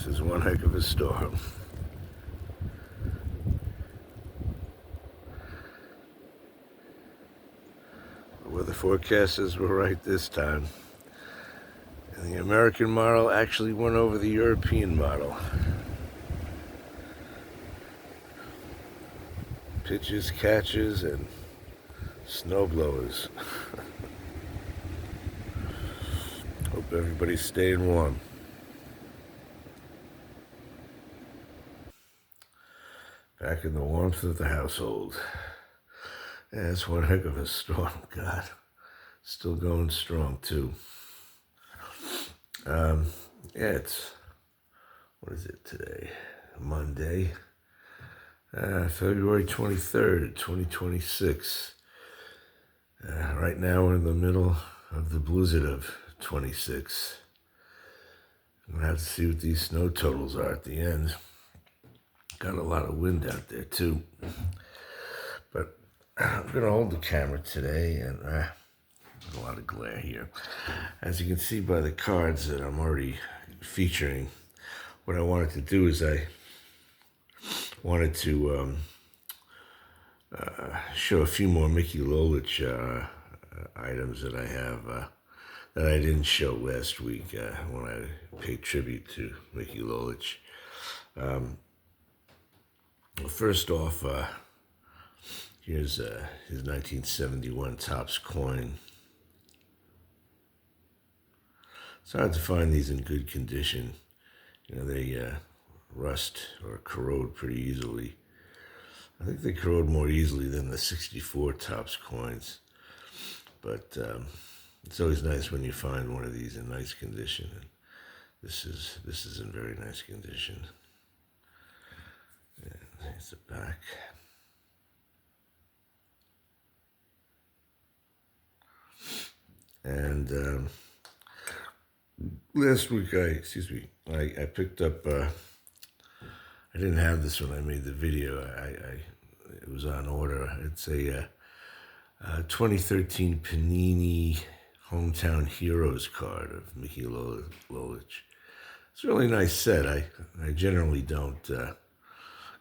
This is one heck of a storm. The weather forecasters were right this time. And the American model actually went over the European model. Pitches, catches, and snowblowers. Hope everybody's staying warm. Back in the warmth of the household. Yeah, it's one heck of a storm, God. Still going strong, too. It's, what is it today? Monday, February 23rd, 2026. Right now we're in the middle of the blizzard of 26. We'll have to see what these snow totals are at the end. Got a lot of wind out there too. But I'm gonna hold the camera today, and there's a lot of glare here. As you can see by the cards that I'm already featuring, what I wanted to do is I wanted to show a few more Mickey Lolich items that I have that I didn't show last week when I paid tribute to Mickey Lolich. Well, first off, here's his 1971 Topps coin. It's hard to find these in good condition. You know, they rust or corrode pretty easily. I think they corrode more easily than the 64 Topps coins. But it's always nice when you find one of these in nice condition. And this is in very nice condition. And here's the back. And last week I picked up. I didn't have this when I made the video. It was on order. It's a 2013 Panini Hometown Heroes card of Mickey Lolich. It's a really nice set. I generally don't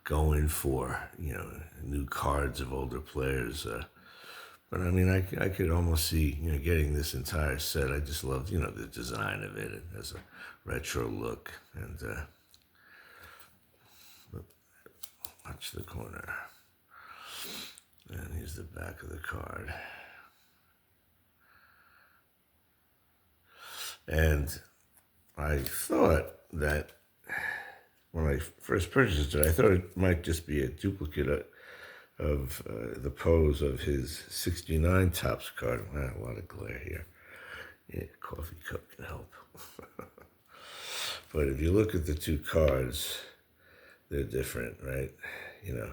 go in for, you know, new cards of older players. But I mean, I could almost see, you know, getting this entire set. I just love, you know, the design of it. It has a retro look. And watch the corner. And here's the back of the card. And I thought that when I first purchased it, I thought it might just be a duplicate of the pose of his 69 Topps card. Wow, a lot of glare here. Yeah, coffee cup can help. But if you look at the two cards, they're different, right? You know,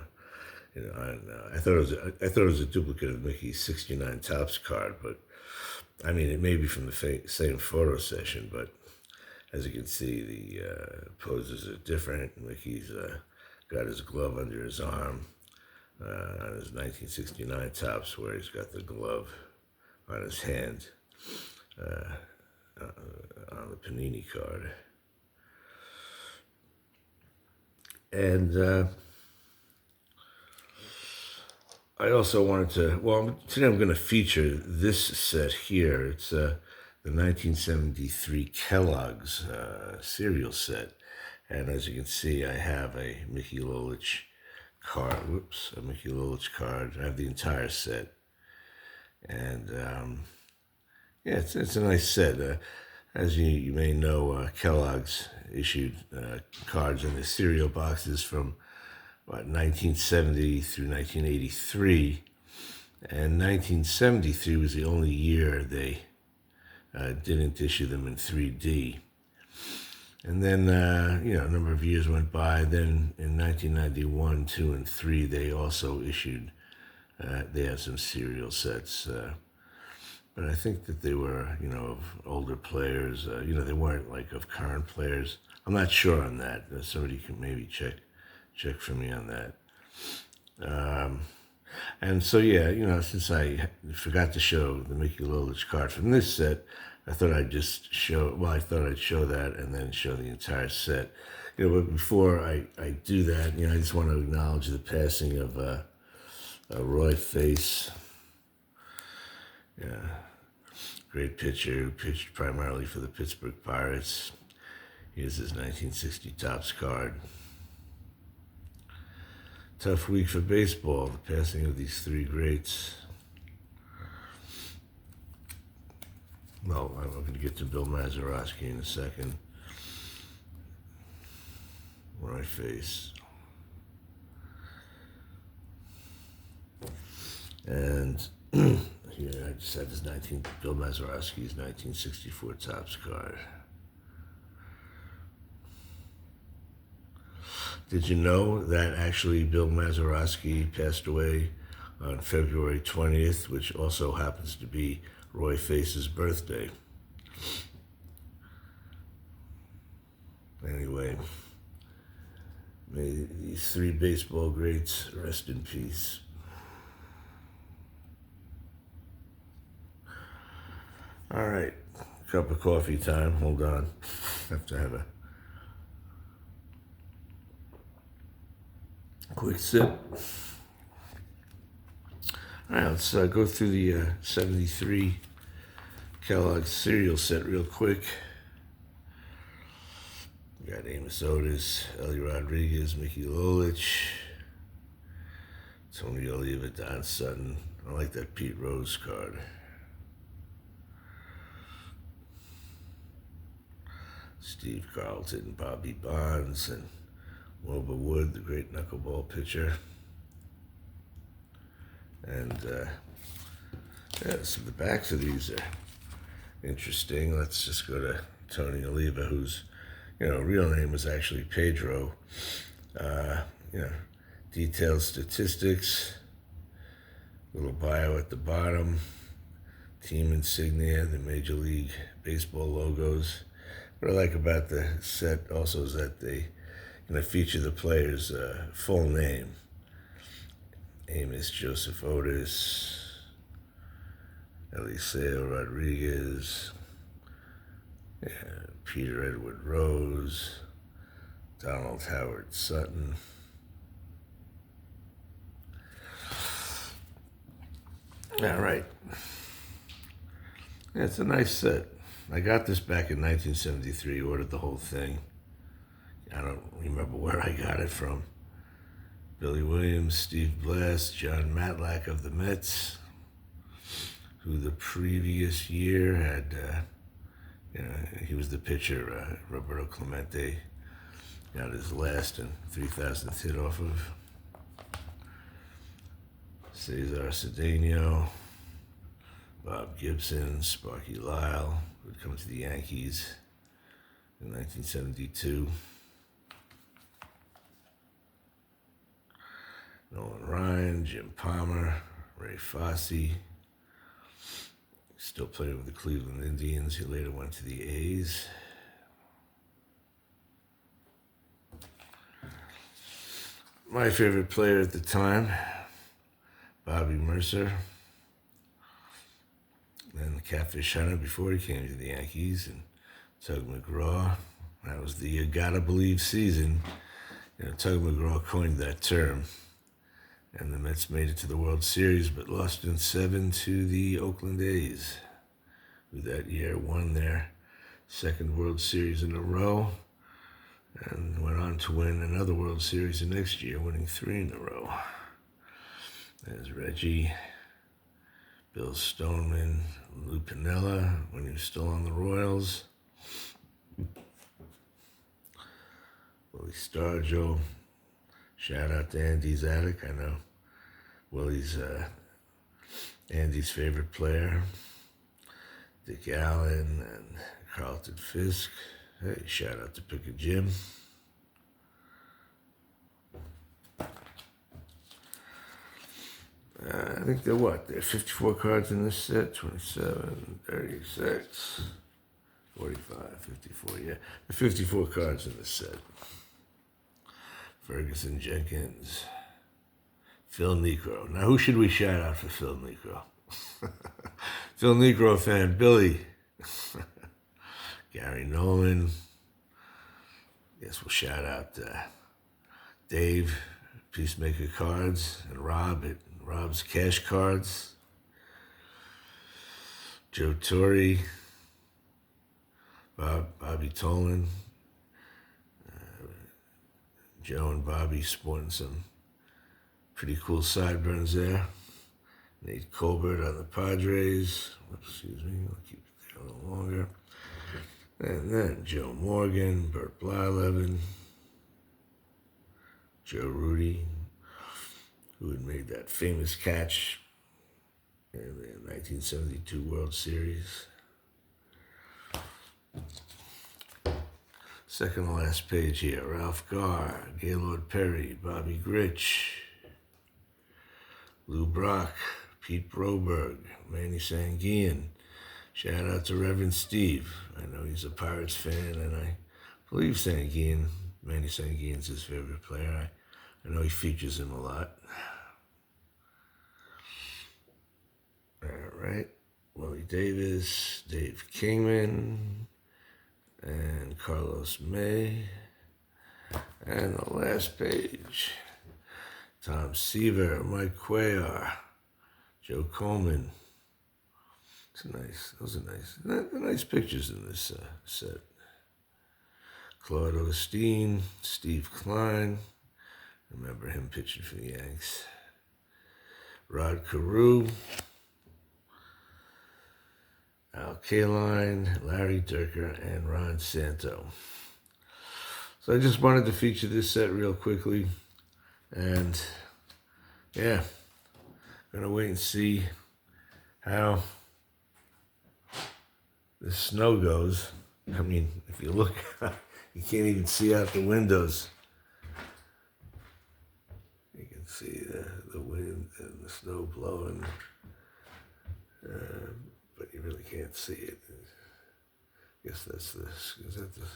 I thought it was a duplicate of Mickey's 69 Topps card, but I mean, it may be from the same photo session, but as you can see, the poses are different. Mickey's got his glove under his arm on his 1969 Topps, where he's got the glove on his hand on the Panini card. And I also wanted to, well, today I'm going to feature this set here. It's the 1973 Kellogg's cereal set. And as you can see, I have a Mickey Lolich card. A Mickey Lolich card. I have the entire set. And yeah, it's a nice set. As you may know, Kellogg's issued cards in the cereal boxes from 1970 through 1983, and 1973 was the only year they didn't issue them in 3D. And then, you know, a number of years went by. Then in 1991, 2, and 3, they also issued, they have some cereal sets. But I think that they were, you know, of older players. You know, they weren't like of current players. I'm not sure on that. Somebody can maybe check for me on that. And so, yeah, you know, since I forgot to show the Mickey Lolich card from this set, I thought I'd just show, well, I thought I'd show that and then show the entire set. But before I do that, I just want to acknowledge the passing of Roy Face. Yeah, great pitcher who pitched primarily for the Pittsburgh Pirates. Here's his 1960 Topps card. Tough week for baseball, the passing of these three greats. Well, I'm going to get to Bill Mazeroski in a second. Roy Face. And here I just had his Bill Mazeroski's 1964 Topps card. Did you know that actually Bill Mazeroski passed away on February 20th, which also happens to be Roy Face's birthday? Anyway, may these three baseball greats rest in peace. All right, cup of coffee time. Hold on. Have to have a quick sip. All right, let's go through the 73 Kelloggs cereal set real quick. We got Amos Otis, Ellie Rodriguez, Mickey Lolich, Tony Oliva, Don Sutton. I like that Pete Rose card. Steve Carlton, Bobby Bonds, and Wilbur Wood, the great knuckleball pitcher. And so the backs of these are interesting. Let's just go to Tony Oliva, whose real name was actually Pedro. Detailed statistics, little bio at the bottom, team insignia, the Major League Baseball logos. What I like about the set also is that they feature the player's full name. Amos Joseph Otis, Eliseo Rodriguez, Peter Edward Rose, Donald Howard Sutton. All right. Yeah, it's a nice set. I got this back in 1973, ordered the whole thing. I don't remember where I got it from. Billy Williams, Steve Blass, John Matlack of the Mets, who the previous year had, he was the pitcher Roberto Clemente got his last and 3,000th hit off of. Cesar Cedeno, Bob Gibson, Sparky Lyle, who would come to the Yankees in 1972. Nolan Ryan, Jim Palmer, Ray Fosse. Still played with the Cleveland Indians. He later went to the A's. My favorite player at the time, Bobby Mercer. Then the Catfish Hunter before he came to the Yankees, and Tug McGraw. That was the gotta believe season. Tug McGraw coined that term. And the Mets made it to the World Series, but lost in 7 to the Oakland A's, who that year won their second World Series in a row and went on to win another World Series the next year, winning 3 in a row. There's Reggie, Bill Stoneman, Lou Piniella when he was still on the Royals, Willie Stargell. Shout out to Andy's Attic. I know Willie's Andy's favorite player. Dick Allen and Carlton Fisk. Hey, shout out to Pick a Jim. I think there are 54 cards in this set. 27, 36, 45, 54. Yeah, there are 54 cards in this set. Ferguson Jenkins, Phil Necro. Now, who should we shout out for Phil Necro? Phil Necro fan, Billy. Gary Nolan. Guess we'll shout out Dave, Peacemaker Cards, and Rob at Rob's Cash Cards, Joe Torrey, Bobby Tolan, Joe and Bobby sporting some pretty cool sideburns there. Nate Colbert on the Padres. Excuse me, I'll keep it there a little longer. And then Joe Morgan, Bert Blyleven, Joe Rudy, who had made that famous catch in the 1972 World Series. Second to last page here, Ralph Garr, Gaylord Perry, Bobby Grich, Lou Brock, Pete Broberg, Manny Sanguian. Shout out to Reverend Steve. I know he's a Pirates fan, and I believe Manny Sanguian's his favorite player. I know he features him a lot. All right. Willie Davis, Dave Kingman, and Carlos May. And the last page, Tom Seaver, Mike Cuellar, Joe Coleman. Those are nice. They're nice pictures in this set. Claude Osteen, Steve Klein. Remember him pitching for the Yanks. Rod Carew, Al Kaline, Larry Durker, and Ron Santo. So I just wanted to feature this set real quickly. And yeah, gonna wait and see how the snow goes. I mean, if you look, you can't even see out the windows. You can see the wind and the snow blowing, but you really can't see it. I guess is that the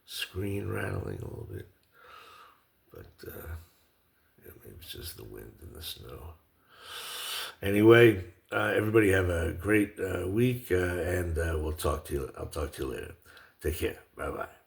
screen rattling a little bit? But yeah, maybe it's just the wind and the snow. Anyway, everybody have a great week, and I'll talk to you later. Take care. Bye-bye.